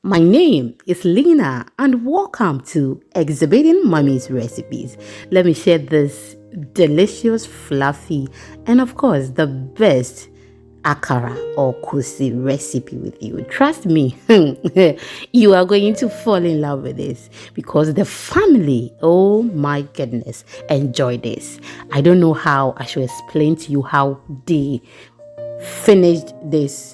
My name is Lena and welcome to Exhibiting Mommy's Recipes. Let me share this delicious, fluffy, and of course the best akara or koose recipe with you. Trust me, you are going to fall in love with this because the family, oh my goodness, enjoy this. I don't know how I should explain to you how they finished this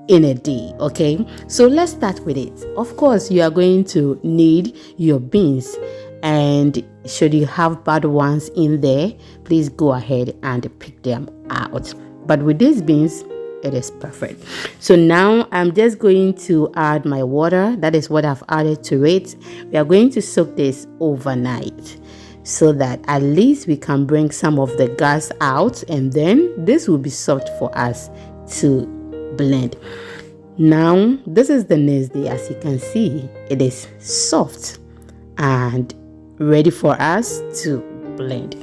in a day. Okay, so let's start with it. Of course, you are going to need your beans, and should you have bad ones in there, please go ahead and pick them out. But with these beans, it is perfect. So now I'm just going to add my water. That is what I've added to it. We are going to soak this overnight so that at least we can bring some of the gas out, and then this will be soft for us to blend. Now this is the next day. As you can see, it is soft and ready for us to blend.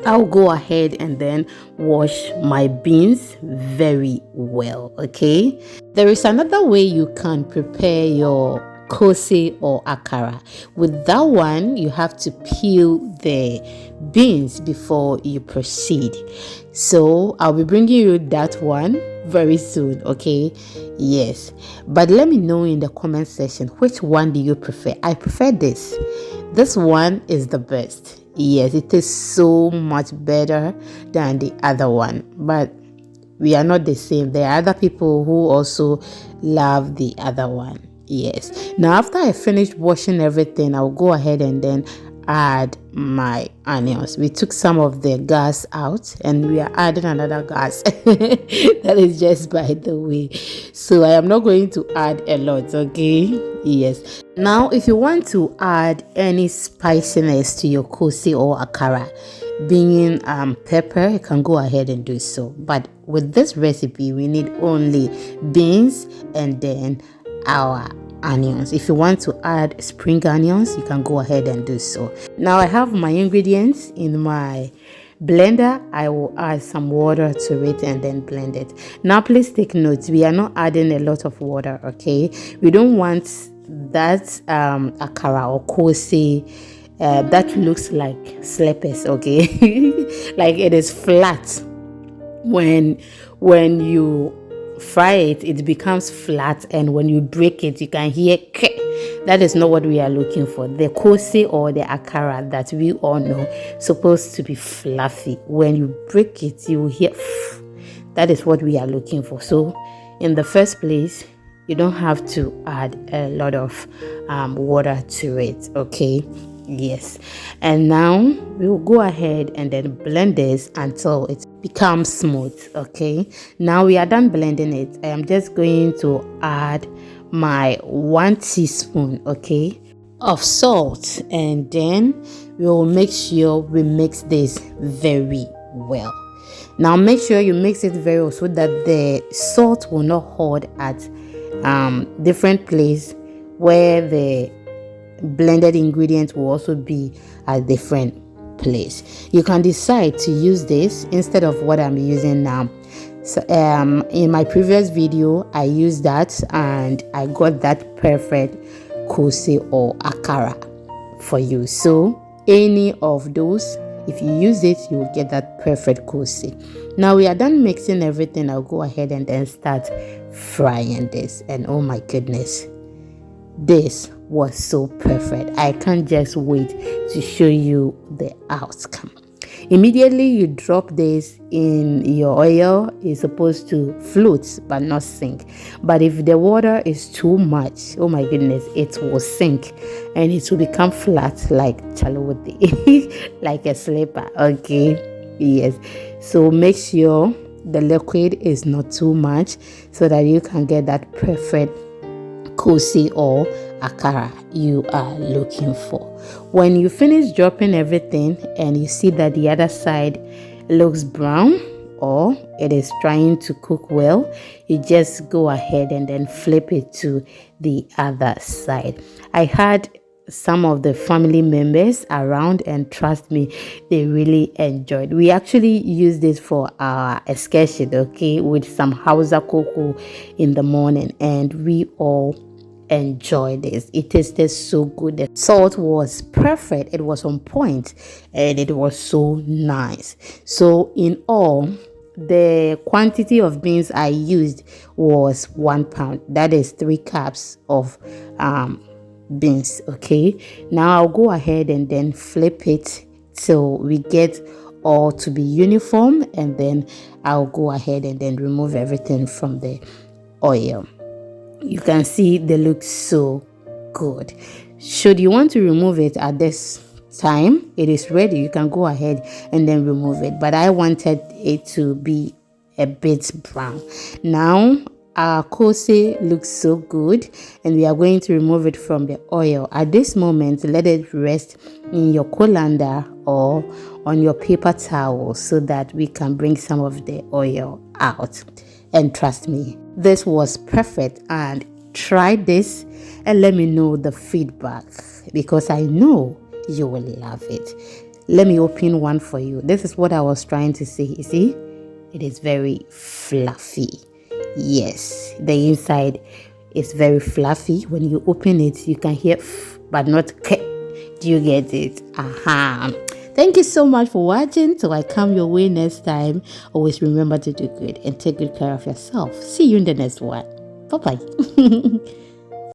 I'll go ahead and then wash my beans very well. Okay, there is another way you can prepare your koose or akara. With that one, you have to peel the beans before you proceed. So I'll be bringing you that one very soon. Okay, yes, but let me know in the comment section, which one do you prefer? I prefer this one is the best. Yes, it is so much better than the other one, but we are not the same. There are other people who also love the other one. Yes, now after I finish washing everything, I'll go ahead and then add my onions. We took some of the gas out and we are adding another gas. That is just by the way, so I am not going to add a lot. Okay, yes. Now if you want to add any spiciness to your koose or akara, being pepper, you can go ahead and do so, but with this recipe we need only beans and then our onions. If you want to add spring onions, you can go ahead and do so. Now I have my ingredients in my blender. I will add some water to it and then blend it. Now please take note, we are not adding a lot of water. Okay, we don't want that akara or koose that looks like slippers. Okay, like it is flat. When you fry it, it becomes flat, and when you break it, you can hear k. That is not what we are looking for. The koose or the akara that we all know supposed to be fluffy. When you break it, you will hear f. That is what we are looking for. So in the first place, you don't have to add a lot of water to it. Okay, yes. And now we will go ahead and then blend this until it becomes smooth. Okay, now we are done blending it. I am just going to add my 1 teaspoon, okay, of salt, and then we will make sure we mix this very well. Now make sure you mix it very well so that the salt will not hold at different place where the blended ingredients will also be at different place. You can decide to use this instead of what I'm using now. So in my previous video I used that and I got that perfect koose or akara for you. So any of those, if you use it, you will get that perfect koose. Now we are done mixing everything. I'll go ahead and then start frying this, and oh my goodness, this was so perfect. I can't just wait to show you the outcome. Immediately you drop this in your oil, it's supposed to float but not sink. But if the water is too much, oh my goodness, it will sink and it will become flat like chalwote, like a slipper. Okay, yes. So make sure the liquid is not too much so that you can get that perfect koose or akara you are looking for. When you finish dropping everything and you see that the other side looks brown or it is trying to cook well, you just go ahead and then flip it to the other side. I had some of the family members around, and trust me, they really enjoyed. We actually use this for our excursion, okay, with some Hausa cocoa in the morning, and we all enjoy this. It tasted so good. The salt was perfect. It was on point and it was so nice. So in all, the quantity of beans I used was 1 pound. That is 3 cups of beans. Okay, now I'll go ahead and then flip it till we get all to be uniform, and then I'll go ahead and then remove everything from the oil. You can see they look so good. Should you want to remove it at this time, it is ready, you can go ahead and then remove it, but I wanted it to be a bit brown. Now our koose looks so good, and we are going to remove it from the oil. At this moment, let it rest in your colander or on your paper towel so that we can bring some of the oil out. And trust me, this was perfect. And try this and let me know the feedback, because I know you will love it. Let me open one for you. This is what I was trying to say. You see, it is very fluffy. Yes, the inside is very fluffy. When you open it, you can hear but not k. Do you get it? Aha. Thank you so much for watching. Till I come your way next time, always remember to do good and take good care of yourself. See you in the next one. Bye bye.